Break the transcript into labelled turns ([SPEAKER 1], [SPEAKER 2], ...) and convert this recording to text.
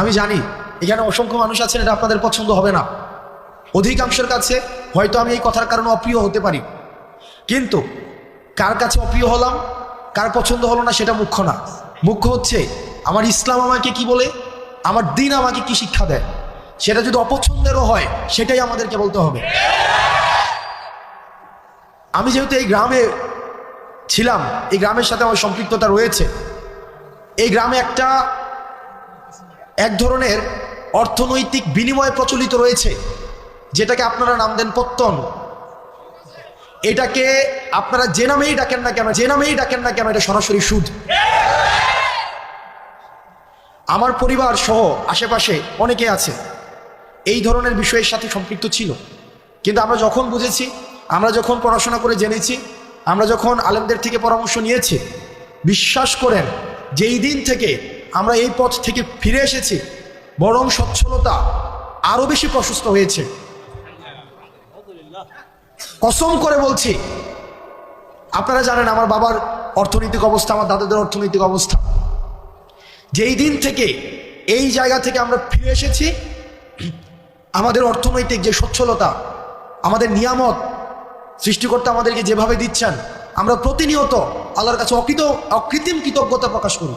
[SPEAKER 1] আমি জানি এখানে অসংখ্য মানুষ আছেন, এটা আপনাদের পছন্দ হবে না। অধিকাংশের কাছে হয়তো আমি এই কথার কারণে অপ্রিয় হতে পারি, কিন্তু কার কাছে অপ্রিয় হলাম, কার পছন্দ হলো না সেটা মুখ্য না। মুখ্য হচ্ছে আমার ইসলাম আমাকে কি বলে, আমার দিন আমাকে কি শিক্ষা দেয়। সেটা যদি অপছন্দেরও হয় সেটাই আমাদেরকে বলতে হবে। আমি যেহেতু এই গ্রামে ছিলাম, এই গ্রামের সাথে আমার সম্পৃক্ততা রয়েছে। এই গ্রামে এক ধরনের অর্থনৈতিক বিনিময় প্রচলিত রয়েছে, যেটাকে আপনারা নাম দেন পত্তন। এটাকে আপনারা যে নামেই ডাকেন না কেন, এটা সরাসরি সুদ। আমার পরিবার সহ আশেপাশে অনেকে আছে এই ধরনের বিষয়ের সাথে সম্পৃক্ত ছিল, কিন্তু আমরা যখন বুঝেছি, আমরা যখন পড়াশোনা করে জেনেছি, আমরা যখন আলেমদের থেকে পরামর্শ নিয়েছি, বিশ্বাস করেন যেই দিন থেকে আমরা এই পথ থেকে ফিরে এসেছি, বরং সচ্ছলতা আরো বেশি প্রশস্ত হয়েছে। কসম করে বলছি, আপনারা জানেন আমার বাবার অর্থনৈতিক অবস্থা, আমার দাদাদের অর্থনৈতিক অবস্থা। যেই দিন থেকে এই জায়গা থেকে আমরা ফিরে এসেছি, আমাদের অর্থনৈতিক যে সচ্ছলতা, আমাদের নিয়ামত সৃষ্টিকর্তা আমাদেরকে যেভাবে দিচ্ছেন, আমরা প্রতিনিয়ত আল্লাহর কাছে অকৃত্রিম কৃতজ্ঞতা প্রকাশ করি।